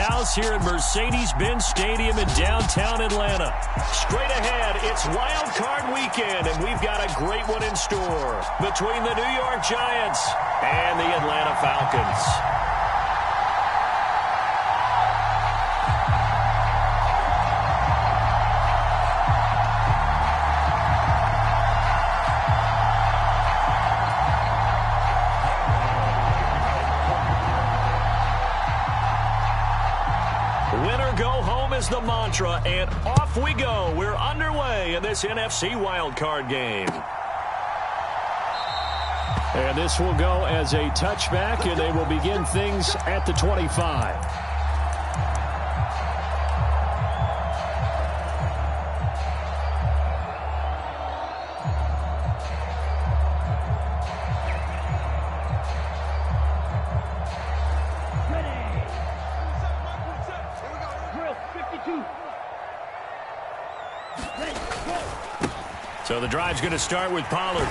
house here at Mercedes-Benz Stadium in downtown Atlanta. Straight ahead, it's Wild Card Weekend, and we've got a great one in store between the New York Giants and the Atlanta Falcons. The mantra, and off we go. We're underway in this NFC wildcard game. And this will go as a touchback, and they will begin things at the 25. So the drive's going to start with Pollard.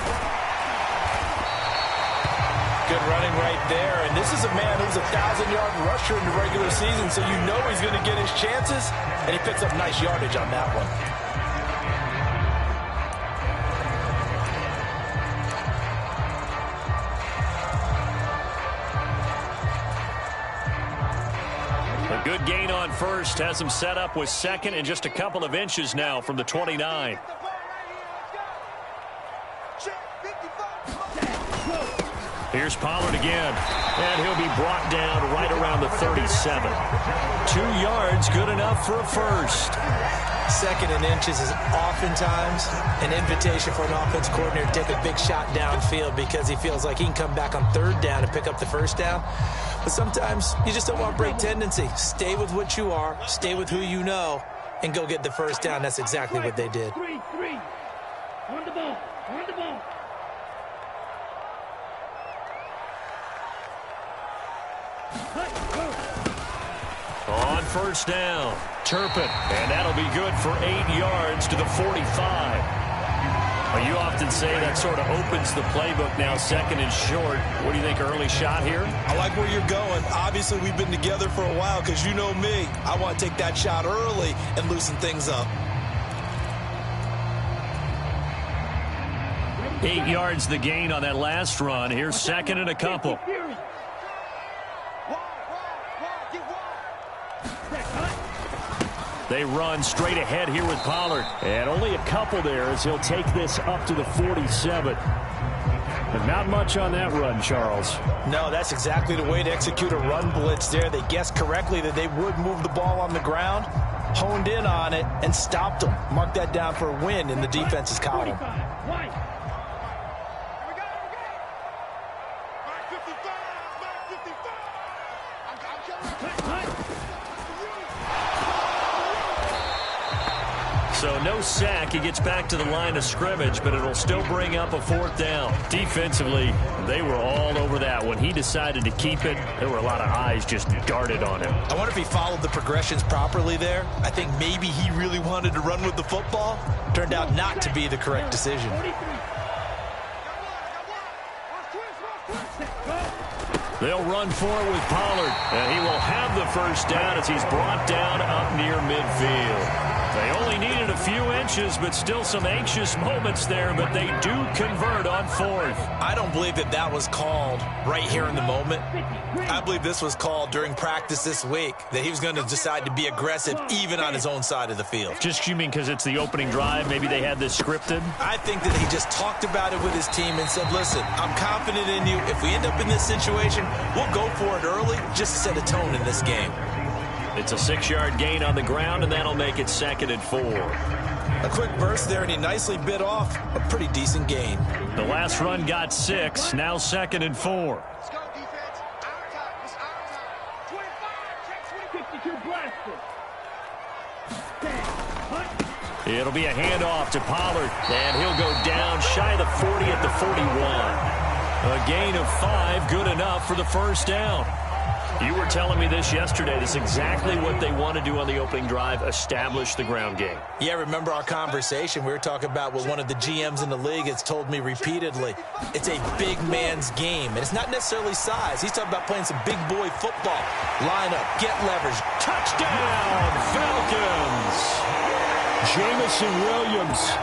Good running right there. And this is a man who's a 1,000-yard rusher in the regular season, so you know he's going to get his chances. And he picks up nice yardage on that one. A good gain on first. Has him set up with second and just a couple of inches now from the 29. Here's Pollard again, and he'll be brought down right around the 37. 2 yards, good enough for a first. Second and inches is oftentimes an invitation for an offense coordinator to take a big shot downfield because he feels like he can come back on third down and pick up the first down. But sometimes you just don't want break tendency. Stay with what you are, stay with who you know, and go get the first down. That's exactly what they did. On the ball. On first down, Turpin, and that'll be good for 8 yards to the 45. Well, you often say that sort of opens the playbook now, second and short. What do you think, early shot here? I like where you're going. Obviously, we've been together for a while because you know me. I want to take that shot early and loosen things up. 8 yards the gain on that last run. Here's second and a couple. They run straight ahead here with Pollard. And only a couple there as he'll take this up to the 47. But not much on that run, Charles. No, that's exactly the way to execute a run blitz there. They guessed correctly that they would move the ball on the ground, honed in on it, and stopped them. Mark that down for a win in the defense's column. So no sack. He gets back to the line of scrimmage, but it'll still bring up a fourth down. Defensively, they were all over that. When he decided to keep it, there were a lot of eyes just darted on him. I wonder if he followed the progressions properly there. I think maybe he really wanted to run with the football. Turned out not to be the correct decision. They'll run forward with Pollard, and he will have the first down as he's brought down up near midfield. They only needed a few inches, but still some anxious moments there, but they do convert on fourth. I don't believe that that was called right here in the moment. I believe this was called during practice this week, that he was going to decide to be aggressive even on his own side of the field. Just you mean because it's the opening drive? Maybe they had this scripted? I think that he just talked about it with his team and said, listen, I'm confident in you. If we end up in this situation, we'll go for it early just to set a tone in this game. It's a 6-yard gain on the ground, and that'll make it 2nd and 4. A quick burst there, and he nicely bit off a pretty decent gain. The last run got 6, now 2nd and 4. Let's go, defense. Our time. It's our time. 25, check 52 blaster. It'll be a handoff to Pollard, and he'll go down shy of the 40 at the 41. A gain of 5, good enough for the first down. You were telling me this yesterday. This is exactly what they want to do on the opening drive, establish the ground game. Yeah, remember our conversation? We were talking about what one of the GMs in the league has told me repeatedly. It's a big man's game, and it's not necessarily size. He's talking about playing some big boy football. Line up, get leverage. Touchdown, Falcons! Jameson Williams,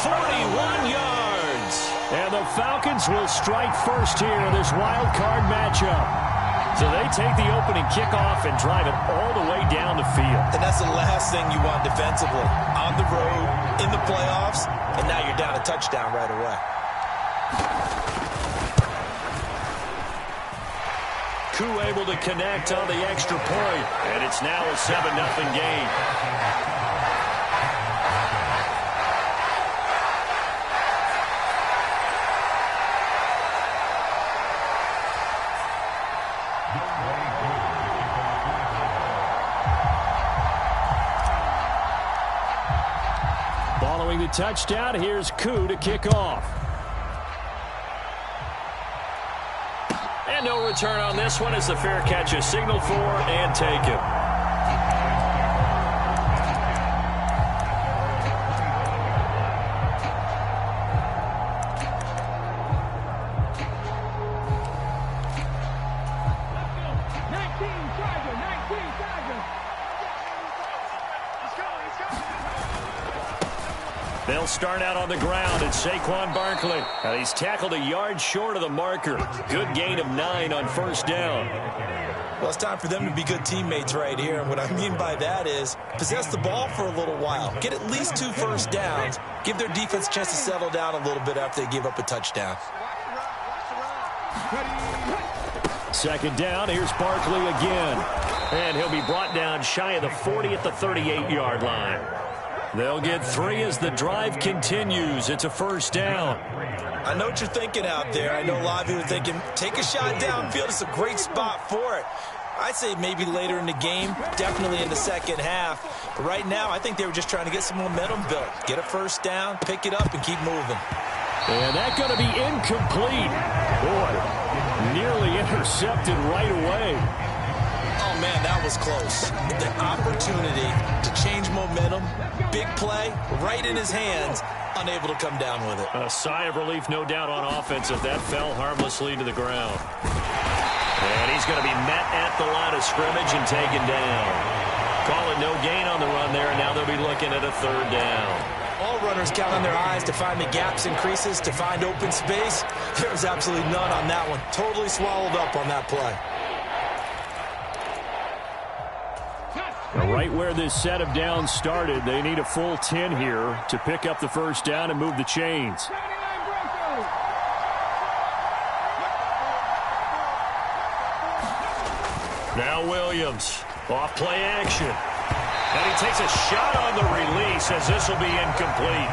41 yards. And the Falcons will strike first here in this wild card matchup. So they take the opening kickoff and drive it all the way down the field. And that's the last thing you want defensively. On the road, in the playoffs, and now you're down a touchdown right away. Koo able to connect on the extra point, and it's now a 7-0 game. Following the touchdown, here's Koo to kick off. And no return on this one as the fair catch is signaled for and taken. They'll start out on the ground at Saquon Barkley. And he's tackled a yard short of the marker. Good gain of 9 on first down. Well, it's time for them to be good teammates right here. And what I mean by that is possess the ball for a little while. Get at least 2 first downs. Give their defense a chance to settle down a little bit after they give up a touchdown. Second down, here's Barkley again. And he'll be brought down shy of the 40 at the 38-yard line. They'll get 3 as the drive continues. It's a first down. I know what you're thinking out there. I know a lot of you are thinking, take a shot downfield. It's a great spot for it. I'd say maybe later in the game, definitely in the second half. But right now, I think they were just trying to get some momentum built. Get a first down, pick it up, and keep moving. And that's going to be incomplete. Boy, nearly intercepted right away. Oh, man, that was close. The opportunity to change momentum, big play, right in his hands, unable to come down with it. A sigh of relief, no doubt, on offense if that fell harmlessly to the ground. And he's going to be met at the line of scrimmage and taken down. Call it no gain on the run there, and now they'll be looking at a third down. All runners count on their eyes to find the gaps and creases, to find open space. There's absolutely none on that one. Totally swallowed up on that play. Right where this set of downs started, they need a full 10 here to pick up the first down and move the chains. Now Williams, off play action. And he takes a shot on the release as this will be incomplete.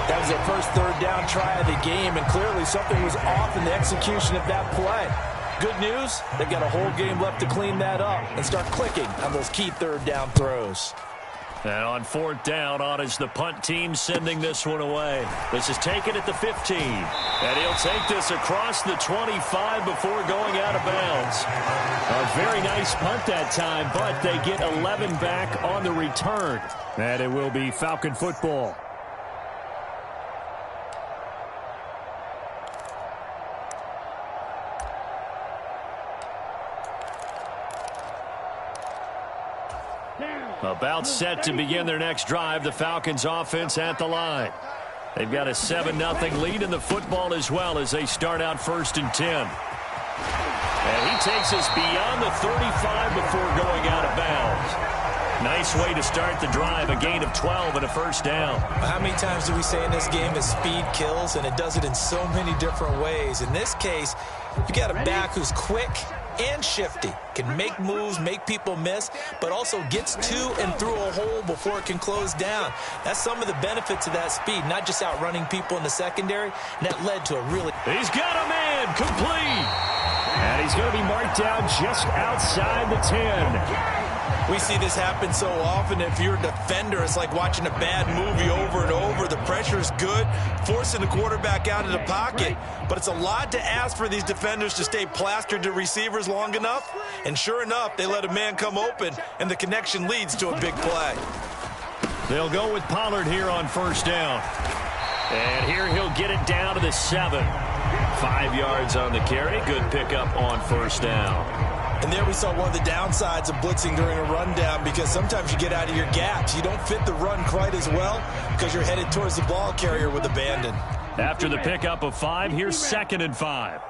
That was their first third down try of the game, and clearly something was off in the execution of that play. Good news, they've got a whole game left to clean that up and start clicking on those key third down throws. And on fourth down, on is the punt team sending this one away. This is taken at the 15. And he'll take this across the 25 before going out of bounds. A very nice punt that time, but they get 11 back on the return. And it will be Falcon football. About set to begin their next drive, the Falcons offense at the line. They've got a 7-0 lead in the football as well as they start out first and 10. And he takes us beyond the 35 before going out of bounds. Nice way to start the drive, a gain of 12 and a first down. How many times do we say in this game that speed kills, and it does it in so many different ways? In this case, you got a back who's quick and shifty, can make moves, make people miss, but also gets to and through a hole before it can close down. That's some of the benefits of that speed, not just outrunning people in the secondary, and that led to a really... He's got a man, complete! And he's going to be marked down just outside the 10. We see this happen so often. If you're a defender, it's like watching a bad movie over and over. The pressure is good, forcing the quarterback out of the pocket. But it's a lot to ask for these defenders to stay plastered to receivers long enough. And sure enough, they let a man come open, and the connection leads to a big play. They'll go with Pollard here on first down. And here he'll get it down to the 7. 5 yards on the carry. Good pickup on first down. And there we saw one of the downsides of blitzing during a rundown, because sometimes you get out of your gaps. You don't fit the run quite as well because you're headed towards the ball carrier with abandon. After the pickup of 5, here's 2nd and 5.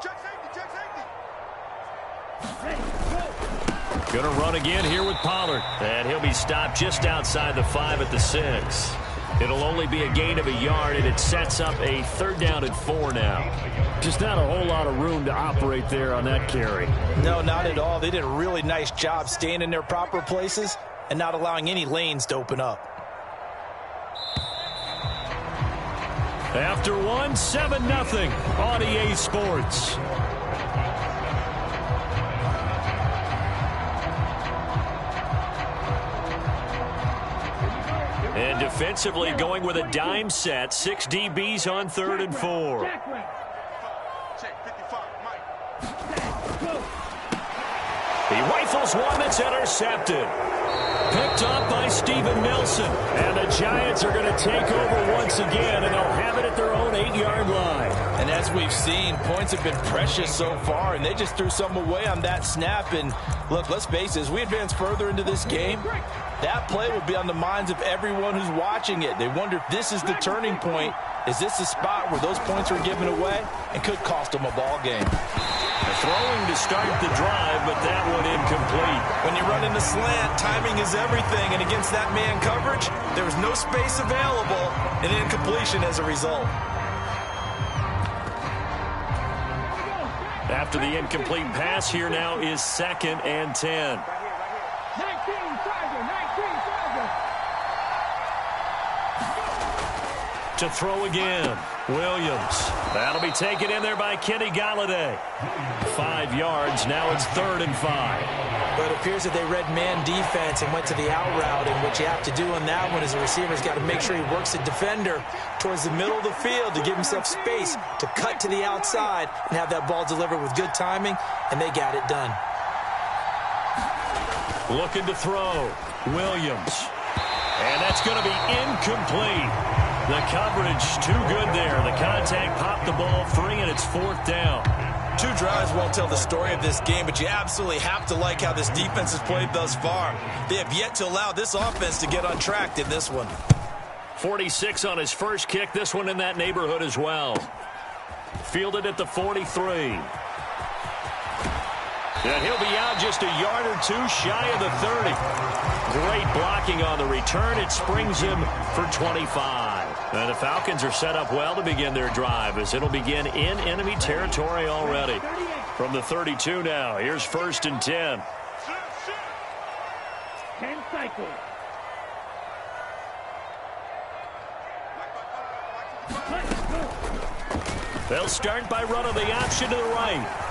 Gonna run again here with Pollard. And he'll be stopped just outside the 5 at the 6. It'll only be a gain of a yard, and it sets up a 3rd down and 4 now. Just not a whole lot of room to operate there on that carry. No, not at all. They did a really nice job staying in their proper places and not allowing any lanes to open up. After 1, 7-0 on EA Sports. And defensively going with a dime set. 6 DBs on 3rd and 4. He rifles one that's intercepted. Picked up by Steven Nelson. And the Giants are going to take over once again, and they'll have it at their own 8-yard line. And as we've seen, points have been precious so far, and they just threw some away on that snap. And look, let's face it, as we advance further into this game, that play will be on the minds of everyone who's watching it. They wonder if this is the turning point. Is this the spot where those points are given away and could cost them a ball game? Throwing to start the drive, but that one incomplete. When you run in the slant, timing is everything, and against that man coverage, there was no space available, and incompletion as a result. After the incomplete pass, here now is 2nd and 10. To throw again, Williams. That'll be taken in there by Kenny Golladay. 5 yards, now it's 3rd and 5. But it appears that they read man defense and went to the out route, and what you have to do on that one is the receiver's got to make sure he works the defender towards the middle of the field to give himself space to cut to the outside and have that ball delivered with good timing, and they got it done. Looking to throw, Williams. And that's going to be incomplete. The coverage too good there. The contact popped the ball free, and it's 4th down. 2 drives won't tell the story of this game, but you absolutely have to like how this defense has played thus far. They have yet to allow this offense to get on track in this one. 46 on his first kick. This one in that neighborhood as well. Fielded at the 43. And he'll be out just a yard or 2 shy of the 30. Great blocking on the return. It springs him for 25. And the Falcons are set up well to begin their drive, as it'll begin in enemy territory already. From the 32 now, here's 1st and 10. 10 cycles. They'll start by running the option to the right.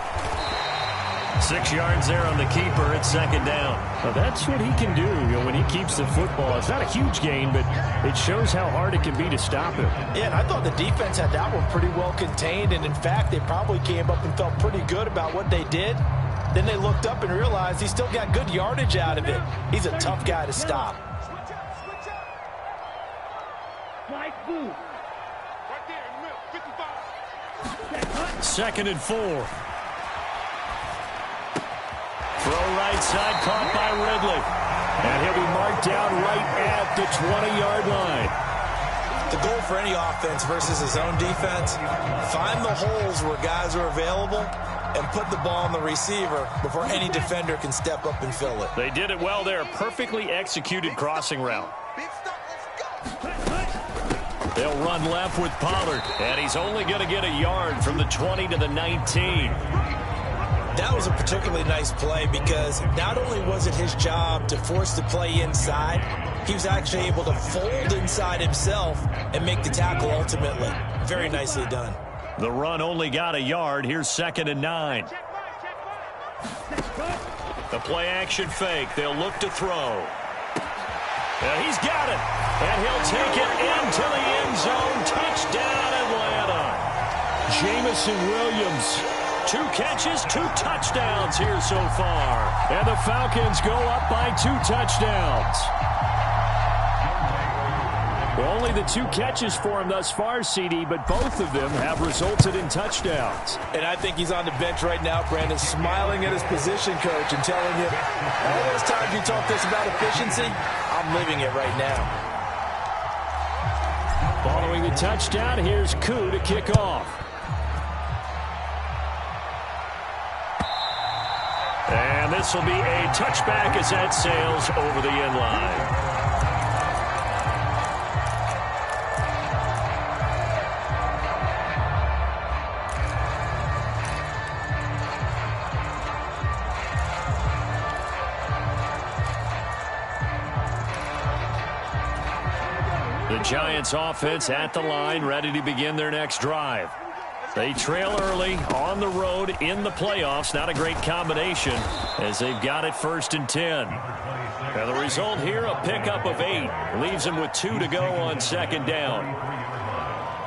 6 yards there on the keeper. It's 2nd down. Well, that's what he can do, when he keeps the football. It's not a huge gain, but it shows how hard it can be to stop him. Yeah, and I thought the defense had that one pretty well contained, and in fact, they probably came up and felt pretty good about what they did. Then they looked up and realized he still got good yardage out of it. He's a tough guy to stop. Right there in the middle, 55. 2nd and 4. Throw right side, caught by Ridley. And he'll be marked down right at the 20-yard line. The goal for any offense versus his own defense, find the holes where guys are available and put the ball on the receiver before any defender can step up and fill it. They did it well there. Perfectly executed crossing route. They'll run left with Pollard, and he's only going to get a yard from the 20 to the 19. That was a particularly nice play because not only was it his job to force the play inside, he was actually able to fold inside himself and make the tackle ultimately. Very nicely done. The run only got a yard. Here's 2nd and 9. The play-action fake. They'll look to throw. He's got it. And he'll take it into the end zone. Touchdown, Atlanta. Jameson Williams. 2 catches, 2 touchdowns here so far. And the Falcons go up by 2 touchdowns. Well, only the 2 catches for him thus far, CD, but both of them have resulted in touchdowns. And I think he's on the bench right now, Brandon, smiling at his position coach and telling him, all those times you talked to us about efficiency, I'm living it right now. Following the touchdown, here's Koo to kick off. And this will be a touchback as that sails over the end line. The Giants offense at the line, ready to begin their next drive. They trail early on the road in the playoffs. Not a great combination as they've got it 1st and 10. And the result here, a pickup of 8. Leaves them with 2 to go on 2nd down.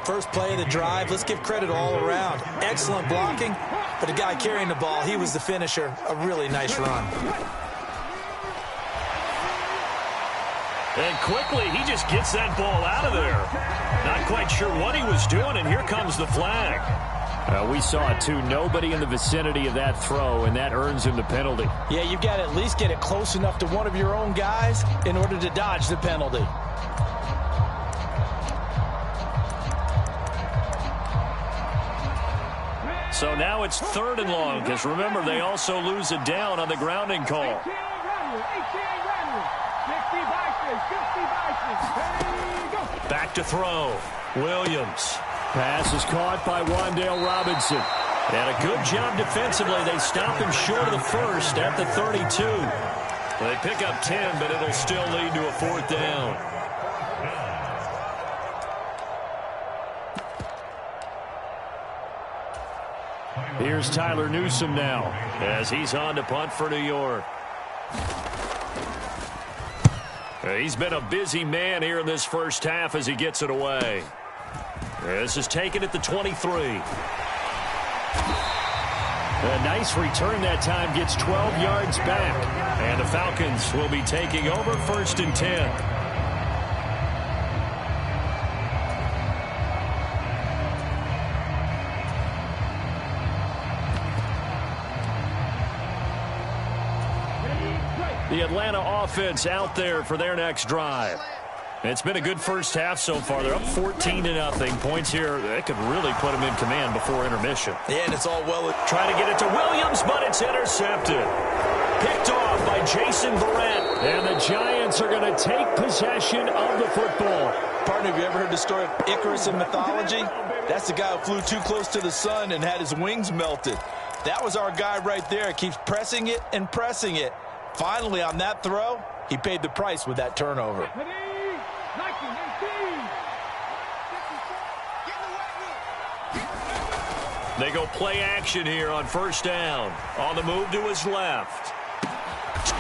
First play of the drive, let's give credit all around. Excellent blocking, but the guy carrying the ball, he was the finisher. A really nice run. And quickly, he just gets that ball out of there. Not quite sure what he was doing, and here comes the flag. We saw it, too. Nobody in the vicinity of that throw, and that earns him the penalty. Yeah, you've got to at least get it close enough to one of your own guys in order to dodge the penalty. So now it's 3rd and long, because remember, they also lose a down on the grounding call. Back to throw. Williams. Pass is caught by Wan'Dale Robinson. And a good job defensively. They stop him short of the 1st at the 32. They pick up 10, but it'll still lead to a 4th down. Here's Tyler Newsome now as he's on to punt for New York. He's been a busy man here in this first half as he gets it away. This is taken at the 23. A nice return that time, gets 12 yards back. And the Falcons will be taking over 1st and 10. The Atlanta offense out there for their next drive. It's been a good first half so far. They're up 14-0. Points here, that could really put them in command before intermission. Yeah, and it's all well. Trying to get it to Williams, but it's intercepted. Picked off by Jason Verrett. And the Giants are going to take possession of the football. Partner, have you ever heard the story of Icarus in mythology? That's the guy who flew too close to the sun and had his wings melted. That was our guy right there. Keeps pressing it and pressing it. Finally, on that throw, he paid the price with that turnover. They go play action here on 1st down. On the move to his left.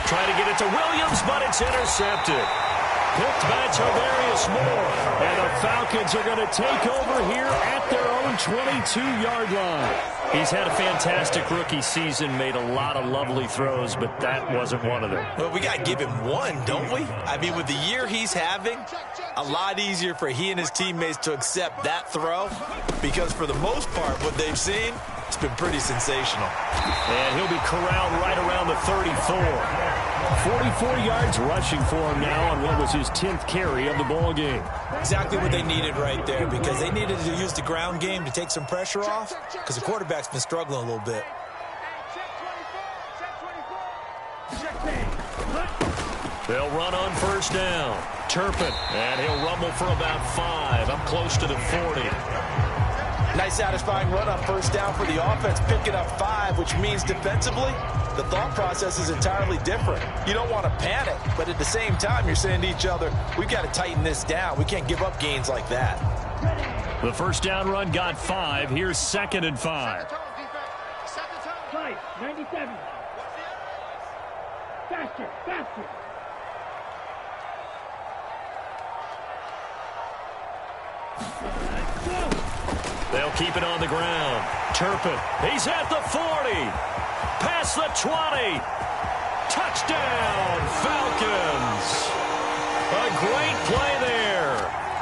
Trying to get it to Williams, but it's intercepted. Picked by Tavarius Moore. And the Falcons are going to take over here at their own 22-yard line. He's had a fantastic rookie season, made a lot of lovely throws, but that wasn't one of them. Well, we got to give him one, don't we? I mean, with the year he's having, a lot easier for he and his teammates to accept that throw because for the most part, what they've seen, it's been pretty sensational. And he'll be corralled right around the 34. 44 yards rushing for him now on what was his 10th carry of the ball game. Exactly what they needed right there because they needed to use the ground game to take some pressure off because the quarterback's been struggling a little bit. They'll run on 1st down. Turpin, and he'll rumble for about 5. Up close to the 40. Nice satisfying run on 1st down for the offense, picking up 5, which means defensively, the thought process is entirely different. You don't want to panic, but at the same time, you're saying to each other, we've got to tighten this down. We can't give up gains like that. The 1st down run got 5. Here's 2nd and 5. 97. They'll keep it on the ground. Turpin, he's at the 40. Past the 20. Touchdown, Falcons. A great play there.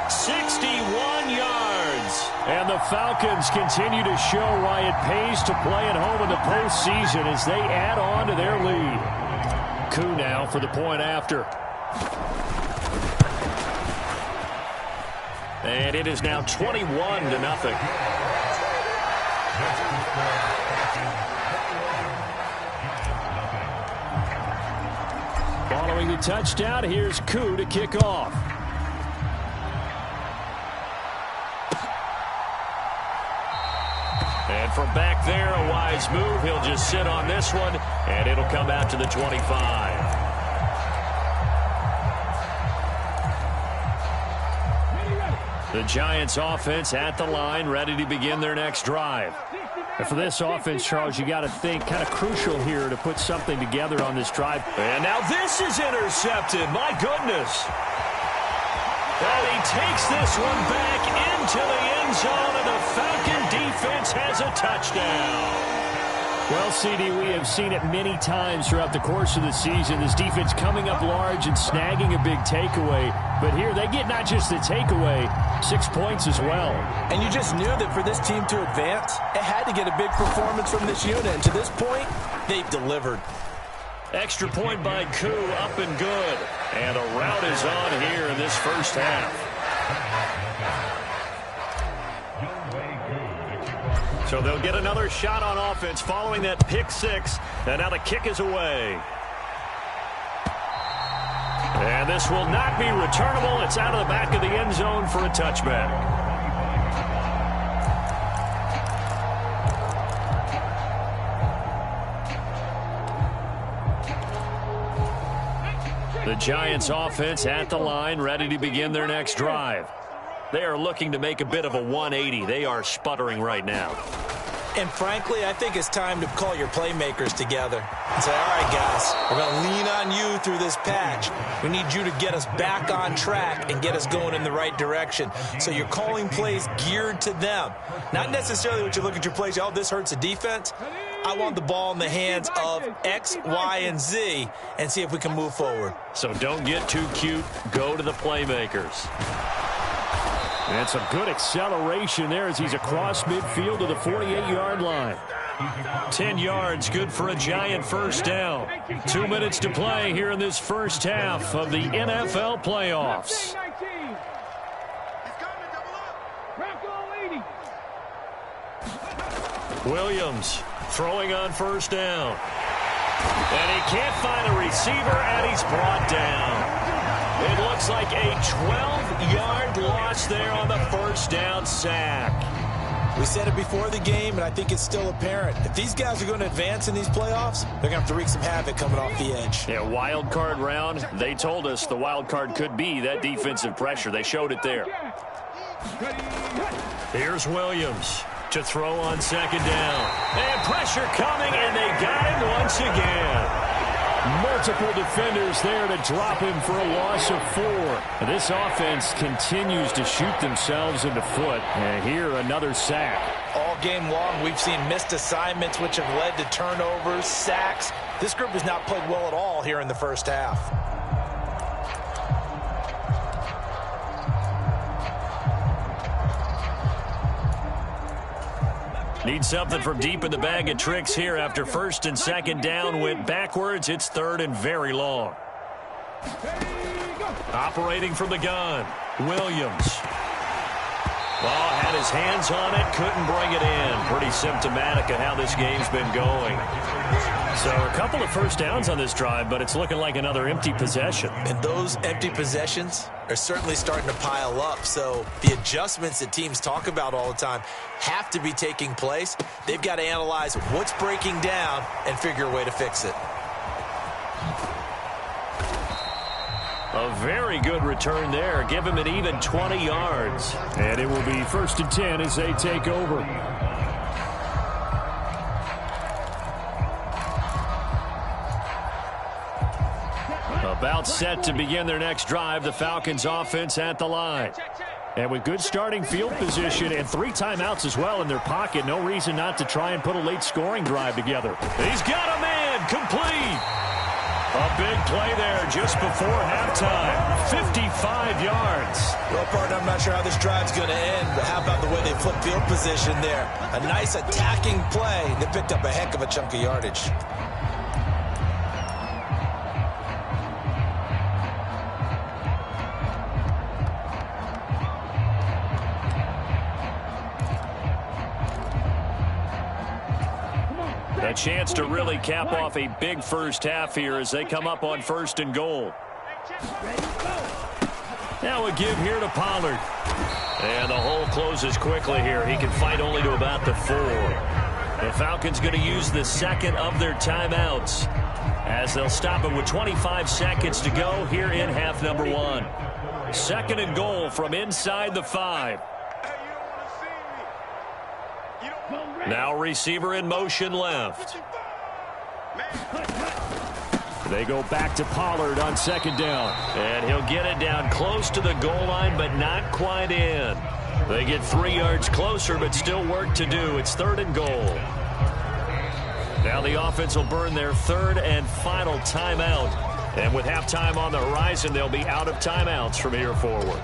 61 yards. And the Falcons continue to show why it pays to play at home in the postseason as they add on to their lead. Koo now for the point after. And it is now 21-0. Following the touchdown, here's Koo to kick off. And from back there, a wise move. He'll just sit on this one, and it'll come out to the 25. The Giants offense at the line, ready to begin their next drive. And for this offense, Charles, you got to think kind of crucial here to put something together on this drive. And now this is intercepted. My goodness. And he takes this one back into the end zone, and the Falcon defense has a touchdown. Well, CD, we have seen it many times throughout the course of the season. This defense coming up large and snagging a big takeaway. But here they get not just the takeaway, 6 points as well. And you just knew that for this team to advance, it had to get a big performance from this unit. And to this point, they've delivered. Extra point by Koo, up and good. And a rout is on here in this first half. So they'll get another shot on offense following that pick six. And now the kick is away. And this will not be returnable. It's out of the back of the end zone for a touchback. The Giants offense at the line, ready to begin their next drive. They are looking to make a bit of a 180. They are sputtering right now. And frankly, I think it's time to call your playmakers together and say, all right, guys, we're going to lean on you through this patch. We need you to get us back on track and get us going in the right direction. So you're calling plays geared to them. Not necessarily what you look at your plays, oh, this hurts the defense. I want the ball in the hands of X, Y, and Z and see if we can move forward. So don't get too cute. Go to the playmakers. And some good acceleration there as he's across midfield to the 48-yard line. 10 yards, good for a Giant first down. 2 minutes to play here in this first half of the NFL playoffs. Williams throwing on first down. And he can't find a receiver, and he's brought down. It looks like a 12-yard loss there on the first down sack. We said it before the game, and I think it's still apparent. If these guys are going to advance in these playoffs, they're going to have to wreak some havoc coming off the edge. Yeah, wild card round. They told us the wild card could be that defensive pressure. They showed it there. Here's Williams to throw on second down. And pressure coming, and they got him once again. Multiple defenders there to drop him for a loss of 4. And this offense continues to shoot themselves in the foot. And here, another sack. All game long, we've seen missed assignments, which have led to turnovers, sacks. This group has not played well at all here in the first half. Need something from deep in the bag of tricks here after first and second down went backwards. It's third and very long. Operating from the gun, Williams. Ball had his hands on it, couldn't bring it in. Pretty symptomatic of how this game's been going. So a couple of first downs on this drive, but it's looking like another empty possession. And those empty possessions are certainly starting to pile up. So the adjustments that teams talk about all the time have to be taking place. They've got to analyze what's breaking down and figure a way to fix it. A very good return there. Give him an even 20 yards. And it will be first and 10 as they take over. About set to begin their next drive, the Falcons offense at the line. And with good starting field position and 3 timeouts as well in their pocket, no reason not to try and put a late scoring drive together. He's got a man, complete. A big play there just before halftime. 55 yards. Well, partner, I'm not sure how this drive's going to end, but how about the way they flip field position there? A nice attacking play. They picked up a heck of a chunk of yardage. A chance to really cap off a big first half here as they come up on 1st and goal. Now a give here to Pollard. And the hole closes quickly here. He can fight only to about the 4. The Falcons going to use the second of their timeouts as they'll stop it with 25 seconds to go here in half number 1. 2nd and goal from inside the 5. Now receiver in motion left. They go back to Pollard on 2nd down. And he'll get it down close to the goal line, but not quite in. They get 3 yards closer, but still work to do. It's 3rd and goal. Now the offense will burn their 3rd and final timeout. And with halftime on the horizon, they'll be out of timeouts from here forward.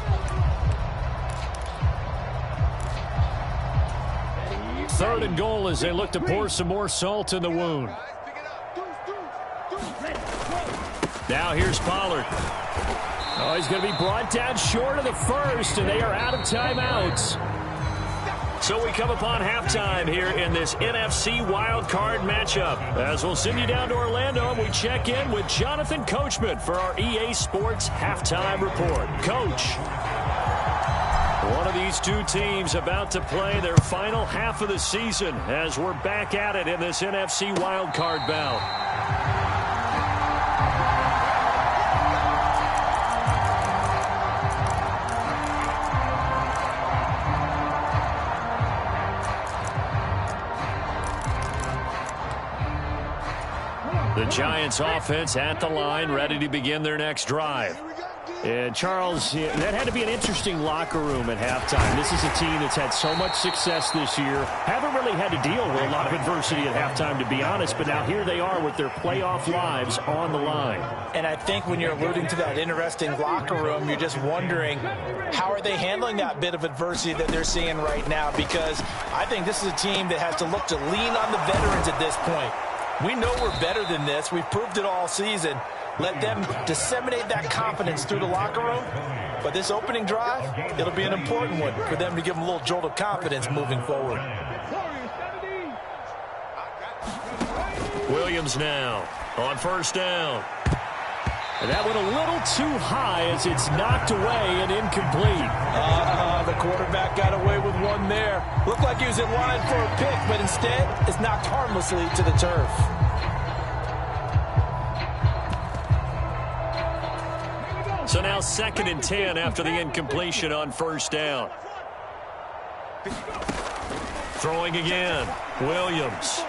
3rd and goal as they look to pour some more salt in the wound. Now here's Pollard. Oh, he's going to be brought down short of the 1st, and they are out of timeouts. So we come upon halftime here in this NFC wildcard matchup. As we'll send you down to Orlando, and we check in with Jonathan Coachman for our EA Sports Halftime Report. Coach. One of these 2 teams about to play their final half of the season as we're back at it in this NFC wildcard bout. The Giants offense at the line, ready to begin their next drive. And, Charles, that had to be an interesting locker room at halftime. This is a team that's had so much success this year. Haven't really had to deal with a lot of adversity at halftime, to be honest. But now here they are with their playoff lives on the line. And I think when you're alluding to that interesting locker room, you're just wondering how are they handling that bit of adversity that they're seeing right now? Because I think this is a team that has to look to lean on the veterans at this point. We know we're better than this. We've proved it all season. Let them disseminate that confidence through the locker room. But this opening drive, it'll be an important one for them to give them a little jolt of confidence moving forward. Williams now on 1st down. And that went a little too high as it's knocked away and incomplete. The quarterback got away with one there. Looked like he was in line for a pick, but instead it's knocked harmlessly to the turf. So now 2nd and 10 after the incompletion on 1st down. Throwing again. Williams.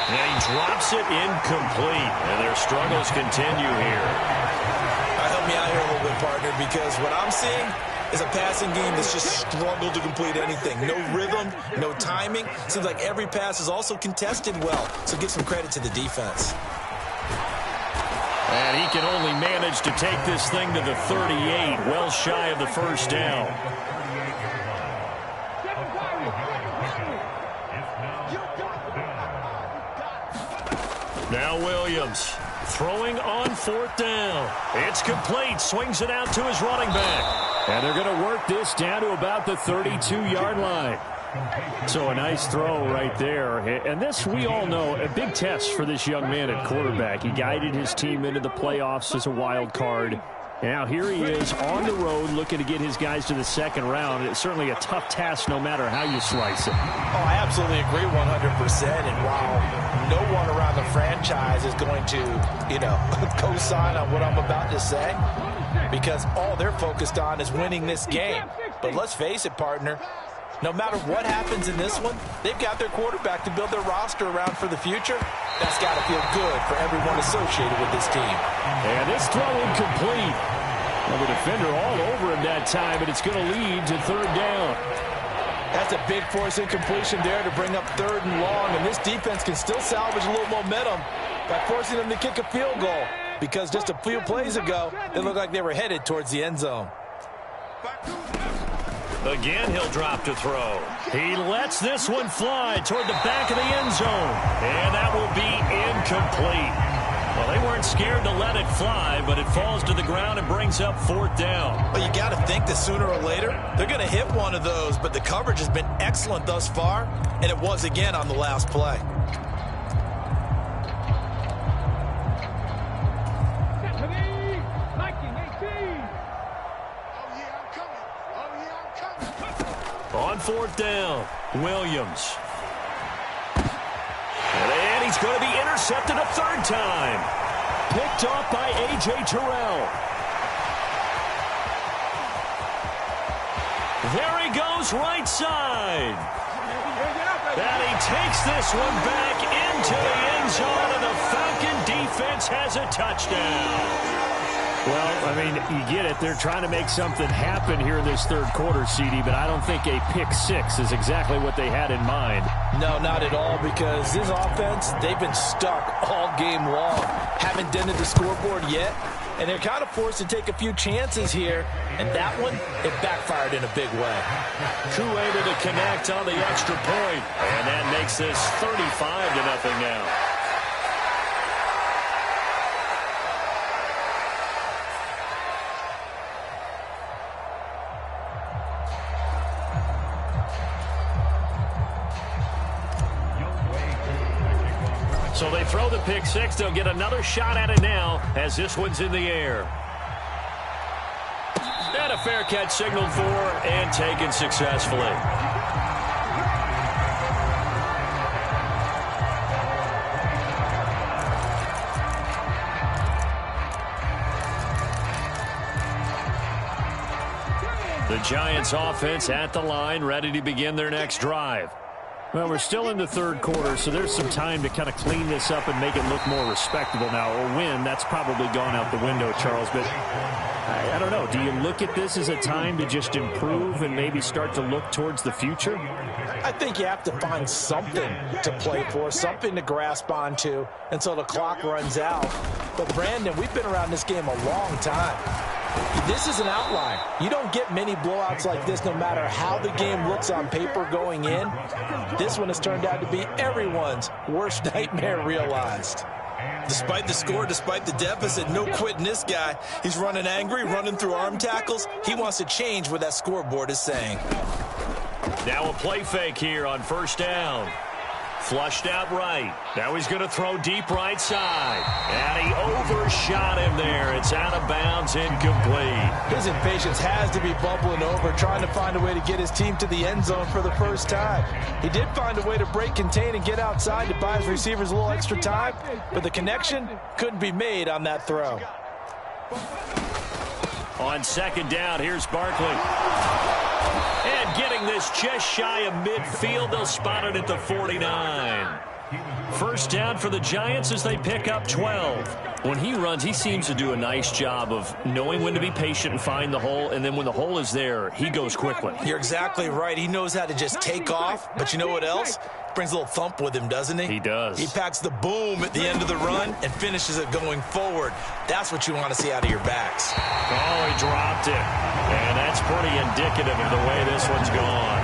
And he drops it incomplete. And their struggles continue here. Help me out here a little bit, partner, because what I'm seeing is a passing game that's just struggled to complete anything. No rhythm, no timing. Seems like every pass is also contested well. So give some credit to the defense. And he can only manage to take this thing to the 38, well shy of the 1st down. Now Williams throwing on 4th down. It's complete. Swings it out to his running back. And they're going to work this down to about the 32-yard line. So a nice throw right there. And this, we all know, a big test for this young man at quarterback. He guided his team into the playoffs as a wild card. Now here he is on the road looking to get his guys to the 2nd round. It's certainly a tough task no matter how you slice it. Oh, I absolutely agree 100%. And while no one around the franchise is going to, co-sign on what I'm about to say, because all they're focused on is winning this game. But let's face it, partner, No matter what happens in this one, they've got their quarterback to build their roster around for the future. That's got to feel good for everyone associated with this team. And this throw incomplete. Well, the defender all over him that time, but it's going to lead to third down. That's a big force incompletion there to bring up 3rd and long, and this defense can still salvage a little momentum by forcing them to kick a field goal, because just a few plays ago, it looked like they were headed towards the end zone. Again, he'll drop to throw. He lets this one fly toward the back of the end zone, and that will be incomplete. Well, they weren't scared to let it fly, but it falls to the ground and brings up 4th down. Well, you got to think that sooner or later, they're going to hit one of those, but the coverage has been excellent thus far, and it was again on the last play. On 4th down, Williams. And he's going to be intercepted a 3rd time. Picked off by A.J. Terrell. There he goes, right side. And he takes this one back into the end zone, and the Falcon defense has a touchdown. Well, I mean, you get it. They're trying to make something happen here in this 3rd quarter, CD, but I don't think a pick 6 is exactly what they had in mind. No, not at all, because this offense, they've been stuck all game long. Haven't dented the scoreboard yet, and they're kind of forced to take a few chances here, and that one, it backfired in a big way. Koo able to connect on the extra point, and that makes this 35-0 now. So they throw the pick 6. They'll get another shot at it now as this one's in the air. And a fair catch signaled for and taken successfully. The Giants offense at the line, ready to begin their next drive. Well, we're still in the 3rd quarter, so there's some time to kind of clean this up and make it look more respectable now. A win, that's probably gone out the window, Charles, but I don't know. Do you look at this as a time to just improve and maybe start to look towards the future? I think you have to find something to play for, something to grasp onto until the clock runs out. But, Brandon, we've been around this game a long time. This is an outlier. You don't get many blowouts like this no matter how the game looks on paper going in. This one has turned out to be everyone's worst nightmare realized. Despite the score, despite the deficit, no quitting this guy. He's running angry, running through arm tackles. He wants to change what that scoreboard is saying. Now a play fake here on 1st down. Flushed out right. Now he's going to throw deep right side. And he overshot him there. It's out of bounds, incomplete. His impatience has to be bubbling over, trying to find a way to get his team to the end zone for the first time. He did find a way to break, contain, and get outside to buy his receivers a little extra time, but the connection couldn't be made on that throw. On 2nd down, here's Barkley. And getting this just shy of midfield, they'll spot it at the 49. 1st down for the Giants as they pick up 12. When he runs, he seems to do a nice job of knowing when to be patient and find the hole, and then when the hole is there, he goes quickly. You're exactly right. He knows how to just take off, but you know what else? Brings a little thump with him, doesn't he? He does. He packs the boom at the end of the run and finishes it going forward. That's what you want to see out of your backs. Oh, he dropped it. And that's pretty indicative of the way this one's gone.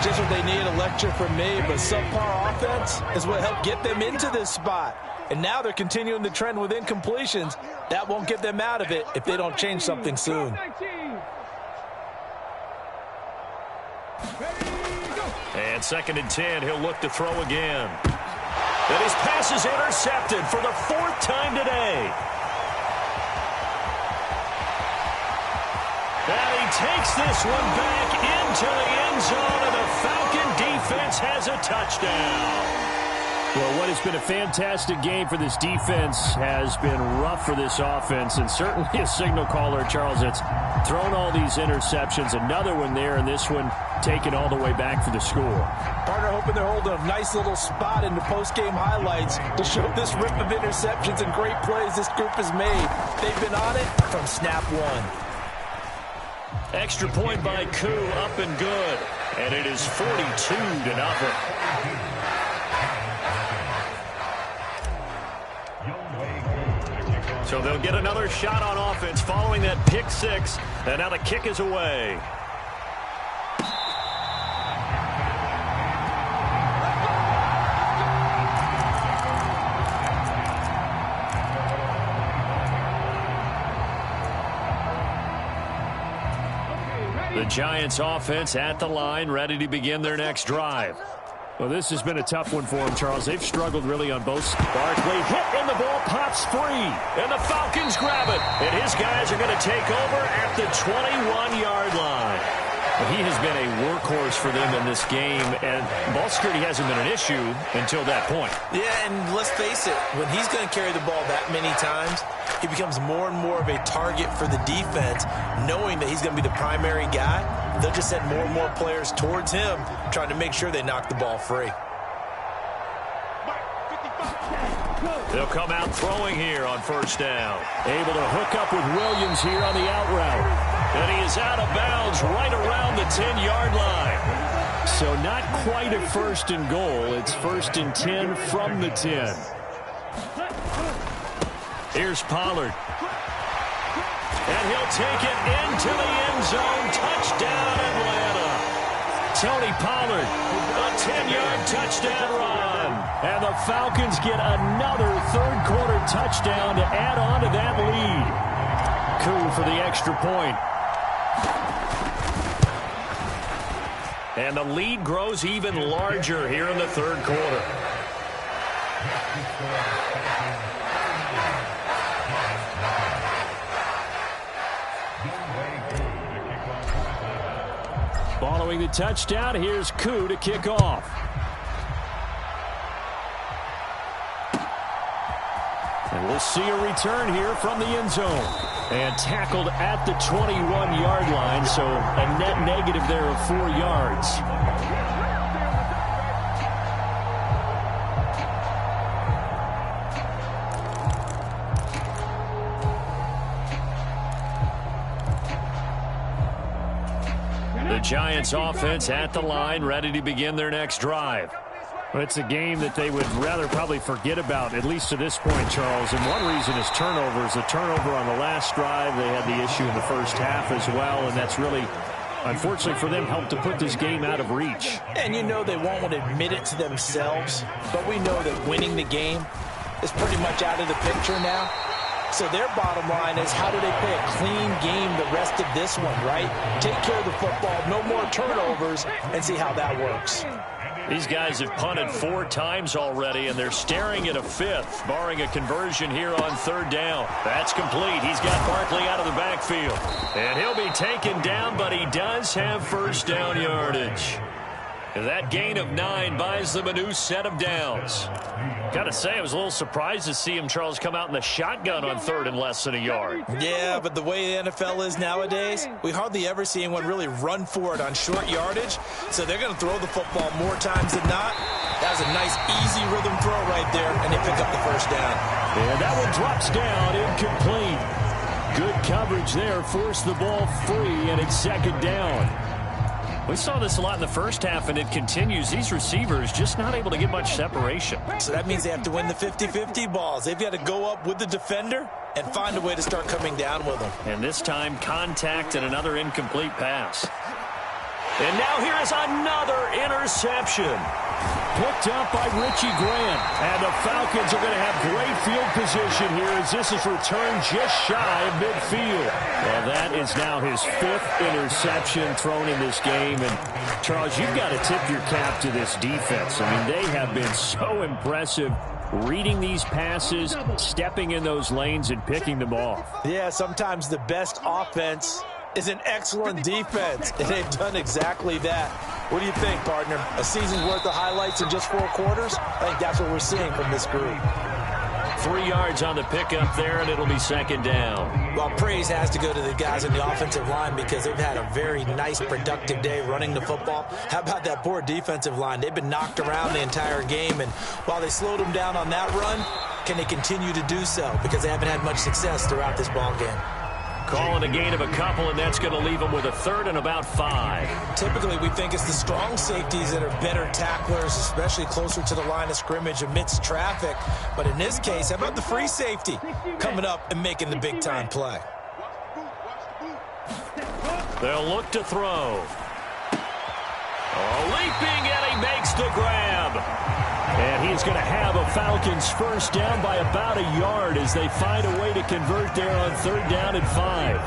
Just what they need, a lecture from me, but subpar offense is what helped get them into this spot. And now they're continuing the trend with incompletions. That won't get them out of it if they don't change something soon. And 2nd and 10, he'll look to throw again. And his pass is intercepted for the 4th time today. And he takes this one back into the end zone, and the Falcon defense has a touchdown. Well, what has been a fantastic game for this defense has been rough for this offense, and certainly a signal caller, Charles, that's thrown all these interceptions. Another one there, and this one taken all the way back for the score. Partner hoping they're holding a nice little spot in the post-game highlights to show this rip of interceptions and great plays this group has made. They've been on it from snap one. Extra point by Koo, up and good. And it is 42-0. So they'll get another shot on offense following that pick six. And now the kick is away. The Giants offense at the line, ready to begin their next drive. Well, this has been a tough one for them, Charles. They've struggled really on both sides. Barkley hit and the ball pops free. And the Falcons grab it. And his guys are going to take over at the 21-yard line. He has been a workhorse for them in this game, and ball security hasn't been an issue until that point. Yeah, and let's face it, when he's going to carry the ball that many times, he becomes more and more of a target for the defense, knowing that he's going to be the primary guy. They'll just send more and more players towards him, trying to make sure they knock the ball free. They'll come out throwing here on first down. Able to hook up with Williams here on the out route. And he is out of bounds right around the 10-yard line. So not quite a first and goal. It's first and 10 from the 10. Here's Pollard. And he'll take it into the end zone. Touchdown, Atlanta. Tony Pollard, a 10-yard touchdown run. And the Falcons get another third-quarter touchdown to add on to that lead. Koo for the extra point. And the lead grows even larger here in the third quarter. Following the touchdown, here's Koo to kick off. And we'll see a return here from the end zone. And tackled at the 21-yard line, so a net negative there of 4 yards. The Giants offense at the line, ready to begin their next drive. Well, it's a game that they would rather probably forget about, at least to this point, Charles. And one reason is turnovers. The turnover on the last drive, they had the issue in the first half as well, and that's really, unfortunately for them, helped to put this game out of reach. And you know they won't want to admit it to themselves, but we know that winning the game is pretty much out of the picture now. So their bottom line is, how do they play a clean game the rest of this one, right? Take care of the football, no more turnovers, and see how that works. These guys have punted 4 times already, and they're staring at a 5th, barring a conversion here on third down. That's complete. He's got Barkley out of the backfield. And he'll be taken down, but he does have first down yardage. And that gain of 9 buys them a new set of downs. Got to say, I was a little surprised to see him, Charles, come out in the shotgun on third and less than a yard. Yeah, but the way the NFL is nowadays, we hardly ever see anyone really run for it on short yardage. So they're going to throw the football more times than not. That was a nice, easy rhythm throw right there, and they pick up the first down. And that one drops down, incomplete. Good coverage there, forced the ball free, and it's second down. We saw this a lot in the first half, and it continues. These receivers just not able to get much separation. So that means they have to win the 50-50 balls. They've got to go up with the defender and find a way to start coming down with them. And this time, contact and another incomplete pass. And now here is another interception. Picked up by Richie Grant. And the Falcons are going to have great field position here as this is returned just shy of midfield. Well, that is now his 5th interception thrown in this game. And, Charles, you've got to tip your cap to this defense. I mean, they have been so impressive reading these passes, stepping in those lanes, and picking them off. Yeah, sometimes the best offense is an excellent defense, and they've done exactly that. What do you think, partner? A season's worth of highlights in just 4 quarters? I think that's what we're seeing from this group. 3 yards on the pickup there, and it'll be second down. Well, praise has to go to the guys on the offensive line because they've had a very nice, productive day running the football. How about that poor defensive line? They've been knocked around the entire game, and while they slowed them down on that run, can they continue to do so? Because they haven't had much success throughout this ball game. Calling a gain of a couple, and that's going to leave them with a 3rd and about 5. Typically, we think it's the strong safeties that are better tacklers, especially closer to the line of scrimmage amidst traffic. But in this case, how about the free safety coming up and making the big-time play? They'll look to throw. Oh, leaping, and he makes the grab. And he's going to have a Falcons first down by about a yard as they find a way to convert there on 3rd down and 5.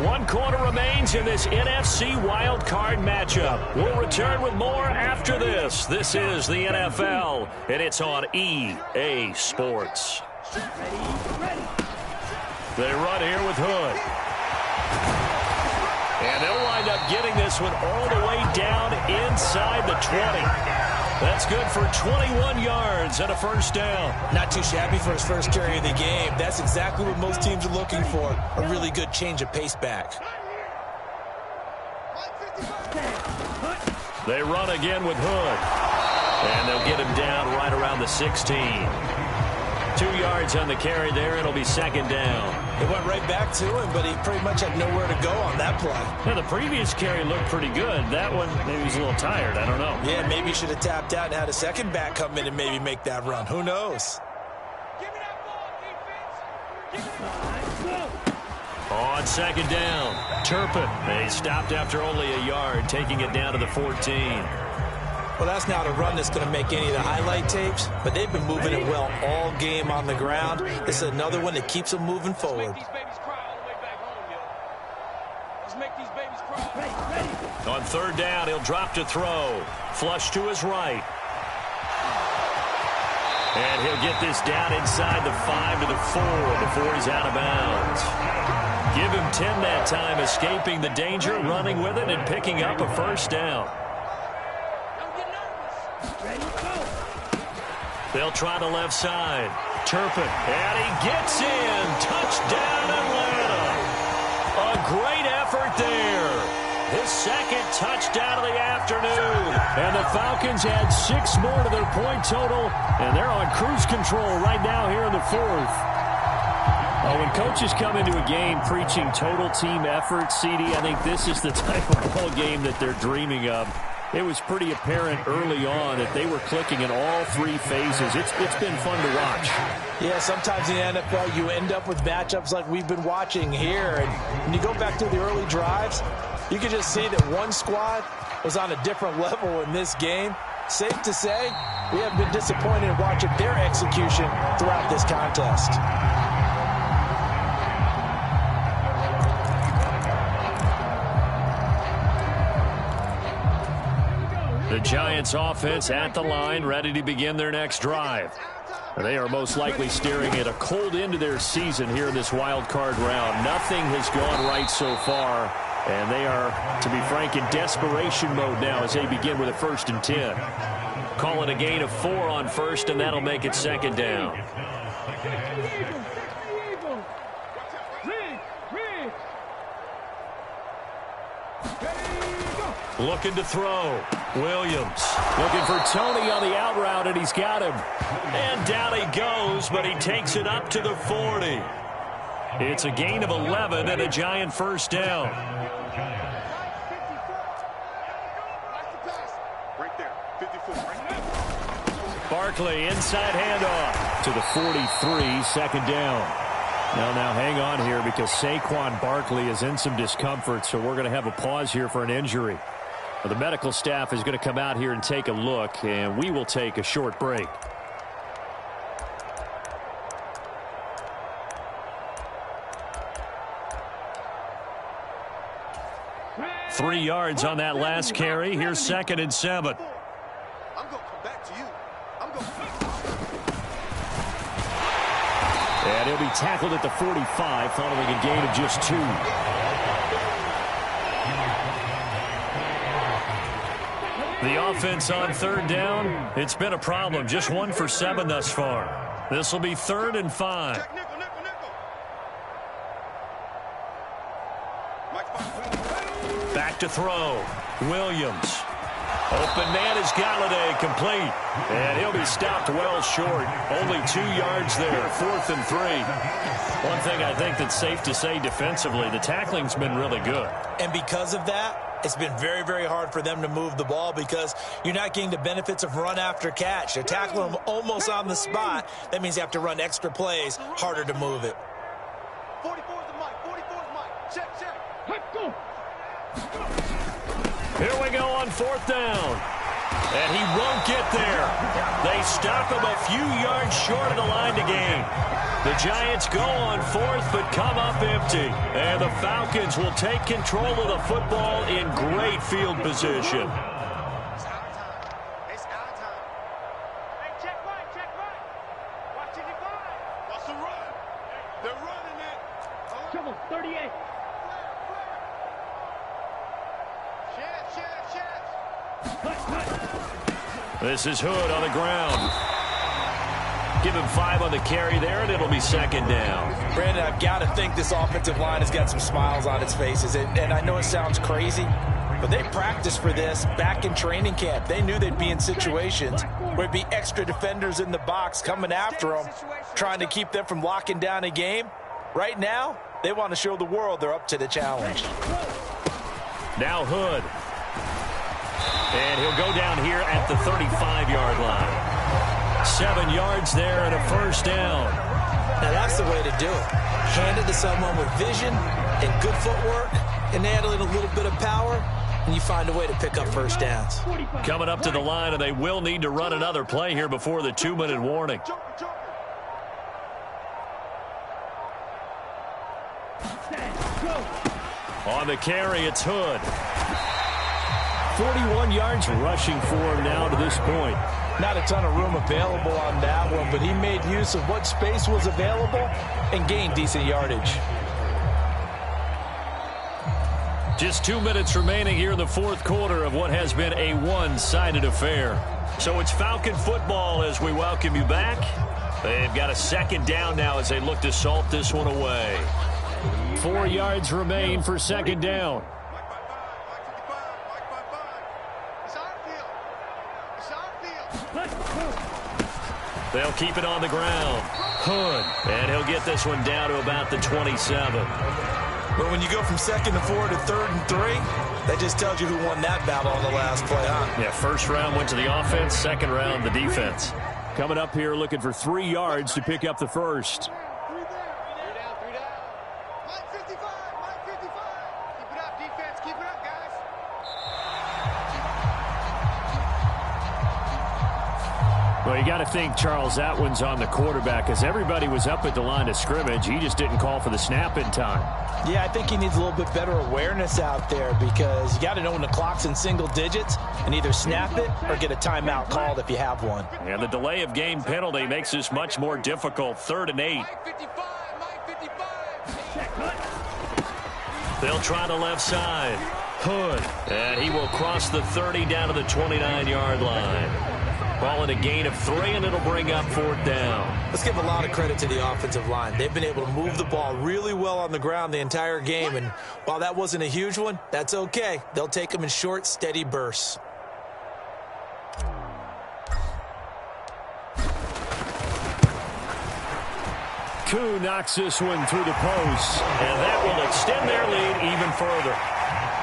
1 quarter remains in this NFC wildcard matchup. We'll return with more after this. This is the NFL, and it's on EA Sports. They run here with Hood. And they'll wind up getting this one all the way down inside the 20. That's good for 21 yards and a first down. Not too shabby for his first carry of the game. That's exactly what most teams are looking for, a really good change of pace back. They run again with Hood. And they'll get him down right around the 16. 2 yards on the carry there. It'll be second down. It went right back to him, but he pretty much had nowhere to go on that play. Yeah, the previous carry looked pretty good. That one, maybe he's a little tired. I don't know. Yeah, maybe he should have tapped out and had a second back come in and maybe make that run. Who knows? Give me that ball, defense. Give me that ball. On second down, Turpin. He stopped after only a yard, taking it down to the 14. Well, that's not a run that's going to make any of the highlight tapes, but they've been moving it well all game on the ground. This is another one that keeps them moving forward. Make these babies cry all the way back home, yo. Just make these babies cry. On 3rd down, he'll drop to throw. Flush to his right. And he'll get this down inside the 5 to the 4 before he's out of bounds. Give him 10 that time, escaping the danger, running with it, and picking up a first down. They'll try the left side. Turpin, and he gets in. Touchdown, Atlanta. A great effort there. His 2nd touchdown of the afternoon. And the Falcons add 6 more to their point total, and they're on cruise control right now here in the 4th. When coaches come into a game preaching total team effort, CD, I think this is the type of ball game that they're dreaming of. It was pretty apparent early on that they were clicking in all 3 phases. It's been fun to watch. Yeah, sometimes in the NFL you end up with matchups like we've been watching here. And when you go back to the early drives, you can just see that one squad was on a different level in this game. Safe to say, we have been disappointed in watching their execution throughout this contest. The Giants offense at the line, ready to begin their next drive. They are most likely staring at a cold end to their season here in this wild card round. Nothing has gone right so far, and they are, to be frank, in desperation mode now as they begin with a 1st and 10. Call it a gain of 4 on 1st, and that'll make it second down. Looking to throw. Williams looking for Tony on the out route, and he's got him. And down he goes, but he takes it up to the 40. It's a gain of 11 and a Giant first down. Barkley inside handoff to the 43, second down. Now hang on here because Saquon Barkley is in some discomfort, so we're going to have a pause here for an injury. Well, the medical staff is going to come out here and take a look, and we will take a short break. Three yards on that last carry. Here's 2nd and 7. I'm going to come back to you. I'm going to... And he'll be tackled at the 45 following a gain of just 2. The offense on third down, it's been a problem. Just 1 for 7 thus far. This will be 3rd and 5. Back to throw. Williams. Open man is Galladay, complete. And he'll be stopped well short. Only 2 yards there, 4th and 3. One thing I think that's safe to say defensively, the tackling's been really good. And because of that, it's been very, very hard for them to move the ball because you're not getting the benefits of run after catch. They're tackling them almost on the spot. That means you have to run extra plays, harder to move it. 44's the mic. 44's mic. Check. Let's go. Here we go on 4th down. And he won't get there. They stop him a few yards short of the line to gain. The Giants go on 4th but come up empty. And the Falcons will take control of the football in great field position. It's our time. Hey, check right. Watch it, Watch the run. They're running it. Trouble, 38. This is Hood on the ground. Give him 5 on the carry there, and it'll be 2nd down. Brandon, I've got to think this offensive line has got some smiles on its faces. And I know it sounds crazy, but they practiced for this back in training camp. They knew they'd be in situations where it'd be extra defenders in the box coming after them, trying to keep them from locking down a game. Right now, they want to show the world they're up to the challenge. Now Hood. And he'll go down here at the 35-yard line. 7 yards there and a 1st down. Now that's the way to do it. Hand it to someone with vision and good footwork, and add a little bit of power, and you find a way to pick up 1st downs. Coming up to the line, and they will need to run another play here before the 2-minute warning. On the carry, it's Hood. 41 yards rushing for him now to this point. Not a ton of room available on that one, but he made use of what space was available and gained decent yardage. Just 2 minutes remaining here in the 4th quarter of what has been a one-sided affair. So it's Falcon football as we welcome you back. They've got a 2nd down now as they look to salt this one away. 4 yards remain for 2nd down. They'll keep it on the ground. Hood. And he'll get this one down to about the 27. But when you go from 2nd to 4 to 3rd and 3, that just tells you who won that battle on the last play, huh? Yeah, 1st round went to the offense, 2nd round the defense. Coming up here looking for 3 yards to pick up the 1st. Well, you got to think, Charles, that one's on the quarterback because everybody was up at the line of scrimmage. He just didn't call for the snap in time. Yeah, I think he needs a little bit better awareness out there because you got to know when the clock's in single digits and either snap it or get a timeout called if you have one. And the delay of game penalty makes this much more difficult. 3rd and 8. They'll try the left side. Hood. And he will cross the 30 down to the 29-yard line. Ball in a gain of 3, and it'll bring up 4th down. Let's give a lot of credit to the offensive line. They've been able to move the ball really well on the ground the entire game, and while that wasn't a huge one, that's okay. They'll take them in short, steady bursts. Koo knocks this one through the post. And that will extend their lead even further.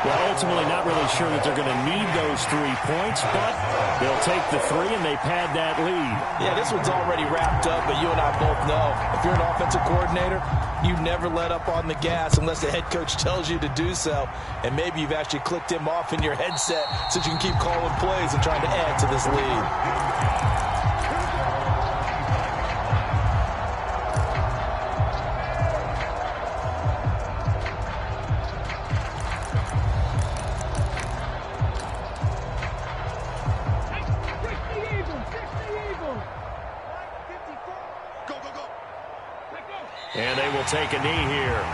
Well, ultimately not really sure that they're going to need those 3 points, but they'll take the 3 and they pad that lead. Yeah, this one's already wrapped up, but you and I both know if you're an offensive coordinator, you never let up on the gas unless the head coach tells you to do so. And maybe you've actually clicked him off in your headset so you can keep calling plays and trying to add to this lead. And they will take a knee here.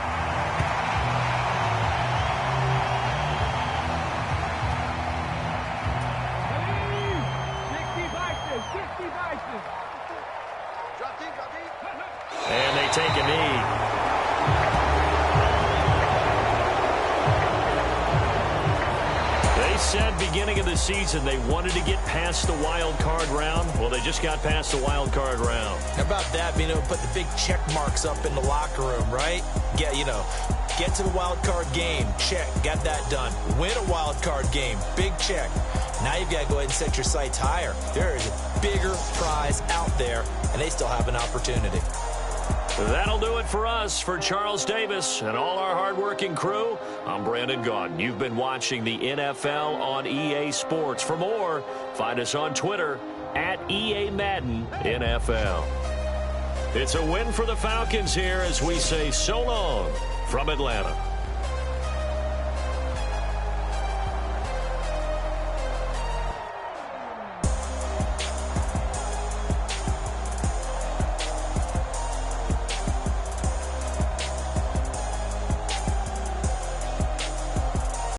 And they take a knee. They said beginning of the season they wanted to get past the wild card round. Well, they just got past the wild card round. How about that, being able to put the big check marks up in the locker room, right? Get to the wild card game. Check. Got that done. Win a wild card game. Big check. Now you've got to go ahead and set your sights higher. There is a bigger prize out there, and they still have an opportunity. That'll do it for us. For Charles Davis and all our hardworking crew, I'm Brandon Gaudin. You've been watching the NFL on EA Sports. For more, find us on Twitter at EA Madden NFL. It's a win for the Falcons here as we say so long from Atlanta.